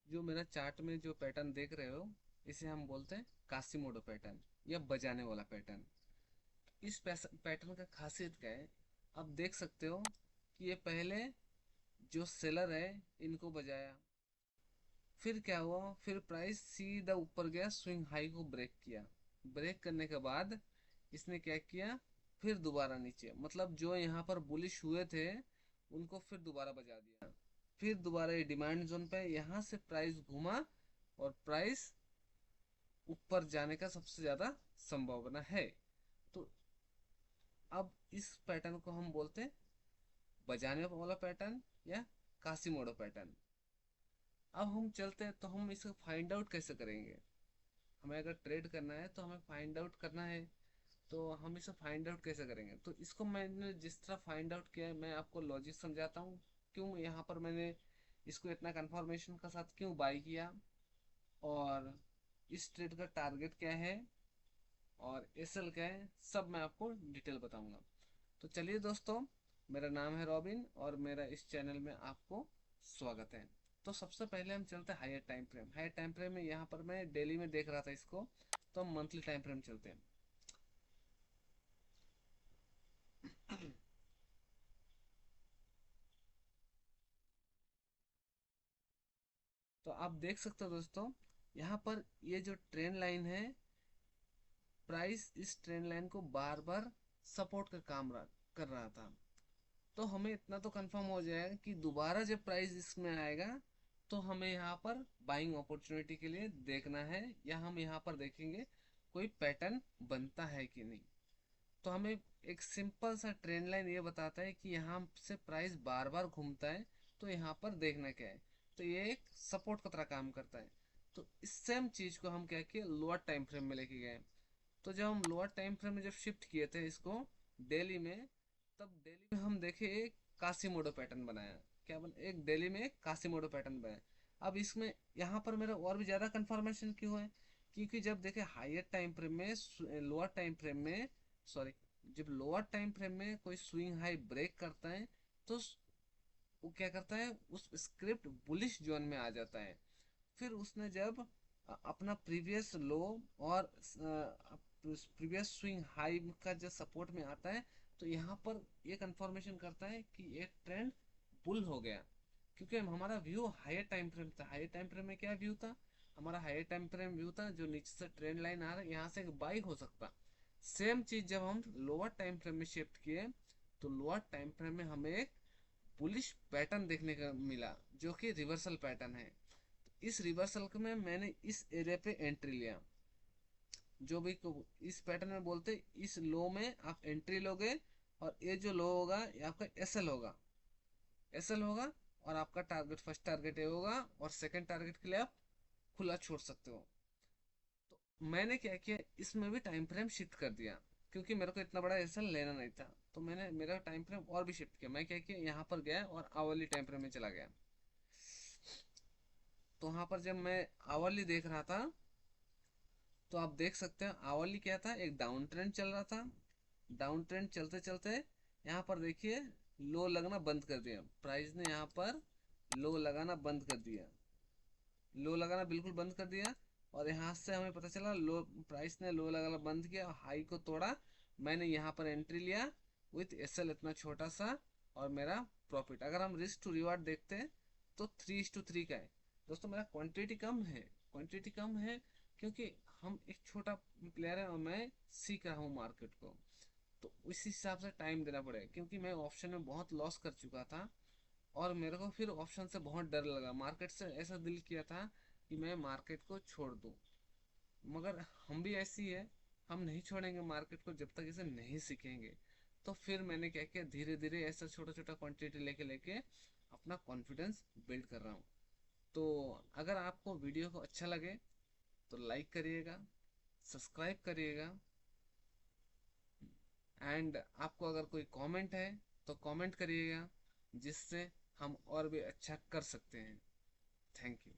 जो मेरा चार्ट में जो पैटर्न देख रहे हो, इसे हम बोलते हैं कासिमोडो पैटर्न या बजाने वाला पैटर्न। इस पैटर्न का खासियत क्या है, आप देख सकते हो कि ये पहले जो सेलर है इनको बजाया, फिर क्या हुआ, फिर प्राइस सीधा ऊपर गया, स्विंग हाई को ब्रेक किया। ब्रेक करने के बाद इसने क्या किया, फिर दोबारा नीचे, मतलब जो यहाँ पर बुलिश हुए थे उनको फिर दोबारा बजा दिया। फिर दोबारा ये डिमांड जोन पे यहाँ से प्राइस घूमा और प्राइस ऊपर जाने का सबसे ज्यादा संभावना है। तो अब इस पैटर्न को हम बोलते हैं बजाने वाला पैटर्न या कासिमोडो पैटर्न। अब हम चलते हैं, तो हम इसको फाइंड आउट कैसे करेंगे। हमें अगर ट्रेड करना है तो हमें फाइंड आउट करना है, तो हम इसे फाइंड आउट कैसे करेंगे। तो इसको मैंने जिस तरह फाइंड आउट किया है, मैं आपको लॉजिक समझाता हूँ, क्यों यहाँ पर मैंने इसको इतना कंफर्मेशन का साथ क्यों बाई किया, और इस ट्रेड का टारगेट क्या है और एसएल क्या है, सब मैं आपको डिटेल बताऊंगा। तो चलिए दोस्तों, मेरा नाम है रॉबिन और मेरा इस चैनल में आपको स्वागत है। तो सबसे पहले हम चलते हैं higher time frame. Higher time frame में यहाँ पर मैं डेली में देख रहा था इसको, तो हम मंथली टाइम फ्रेम चलते हैं। तो आप देख सकते हो दोस्तों, यहाँ पर ये जो ट्रेंड लाइन है, प्राइस इस ट्रेंड लाइन को बार बार सपोर्ट का काम कर रहा था। तो हमें इतना तो कंफर्म हो जाएगा कि दोबारा जब प्राइस इसमें आएगा तो हमें यहाँ पर बाइंग अपॉर्चुनिटी के लिए देखना है, या हम यहाँ पर देखेंगे कोई पैटर्न बनता है कि नहीं। तो हमें एक सिंपल सा ट्रेंड लाइन ये बताता है कि यहाँ से प्राइस बार बार घूमता है, तो यहाँ पर देखना क्या है। तो ये एक सपोर्ट की तरह काम करता है। तो इस सेम चीज को हम क्या किए, लोअर टाइम फ्रेम में लेके गए। तो जब हम लोअर टाइम फ्रेम में जब शिफ्ट किए थे इसको डेली में, तब डेली में हम देखे एक कासीमोडो पैटर्न बनाया। क्या बन, एक डेली में एक कासीमोडो पैटर्न बनाया। अब इसमें यहाँ पर मेरा और भी ज्यादा कंफर्मेशन क्यों है, क्योंकि जब देखे हायर टाइम फ्रेम में, लोअर टाइम फ्रेम में, सॉरी, जब लोअर टाइम फ्रेम में कोई स्विंग हाई ब्रेक करता है, तो वो क्या करता है, उस स्क्रिप्ट बुलिश जोन में आ जाता है। फिर उसने जब अपना प्रीवियस लो और प्रीवियस स्विंग हाई का जो सपोर्ट में आता है, तो यहाँ पर ये कंफर्मेशन करता है कि ये ट्रेंड बुल हो गया। क्योंकि हमारा व्यू हायर टाइम फ्रेम था। हायर टाइम फ्रेम में क्या व्यू था, हमारा हायर टाइम फ्रेम व्यू था जो नीचे से ट्रेंड लाइन आ रहा है, यहाँ से एक बाई हो सकता। सेम चीज जब हम लोअर टाइम फ्रेम में शिफ्ट किए, तो लोअर टाइम फ्रेम में हमें एक बुलिश पैटर्न देखने का मिला, जो कि रिवर्सल पैटर्न है। इस रिवर्सल में मैंने इस एरिया पे एंट्री लिया। जो भी इस पैटर्न में बोलते हैं, इस लो में आप एंट्री लोगे, और ये जो लो होगा ये आपका एसएल होगा। एसएल होगा, और आपका टारगेट, फर्स्ट टारगेट ये होगा, और सेकंड टारगेट के लिए आप खुला छोड़ सकते हो। तो मैंने क्या किया, इसमें भी टाइम फ्रेम शिफ्ट कर दिया, क्योंकि मेरे को इतना बड़ा एसएल लेना नहीं था। तो मैंने मेरा टाइम फ्रेम और भी शिफ्ट किया। मैं क्या किया, यहाँ पर गया और आवरली टाइम फ्रेम में चला गया। तो वहां पर जब मैं आवरली देख रहा था, तो आप देख सकते हैं आवरली क्या था, एक डाउन ट्रेंड चल रहा था। डाउन ट्रेंड चलते चलते यहाँ पर देखिए लो लगना बंद कर दिया। प्राइस ने यहाँ पर लो लगाना बंद कर दिया, लो लगाना बिल्कुल बंद कर दिया। और यहाँ से हमें पता चला लो, प्राइस ने लो लगाना बंद किया, हाई को तोड़ा। मैंने यहाँ पर एंट्री लिया विथ एसएल इतना छोटा सा, और मेरा प्रॉफिट, अगर हम रिस्क टू रिवार्ड देखते हैं, तो 3:3 का है। दोस्तों मेरा क्वांटिटी कम है, क्वांटिटी कम है, क्योंकि हम एक छोटा प्लेयर है और मैं सीख रहा हूँ मार्केट को। तो उस हिसाब से टाइम देना पड़ेगा, क्योंकि मैं ऑप्शन में बहुत लॉस कर चुका था, और मेरे को फिर ऑप्शन से बहुत डर लगा। मार्केट से ऐसा दिल किया था कि मैं मार्केट को छोड़ दूं, मगर हम भी ऐसी है, हम नहीं छोड़ेंगे मार्केट को जब तक इसे नहीं सीखेंगे। तो फिर मैंने क्या किया, धीरे धीरे ऐसा छोटा छोटा क्वांटिटी लेके लेके अपना कॉन्फिडेंस बिल्ड कर रहा हूँ। तो अगर आपको वीडियो को अच्छा लगे तो लाइक करिएगा, सब्सक्राइब करिएगा, एंड आपको अगर कोई कमेंट है तो कमेंट करिएगा, जिससे हम और भी अच्छा कर सकते हैं। Thank you.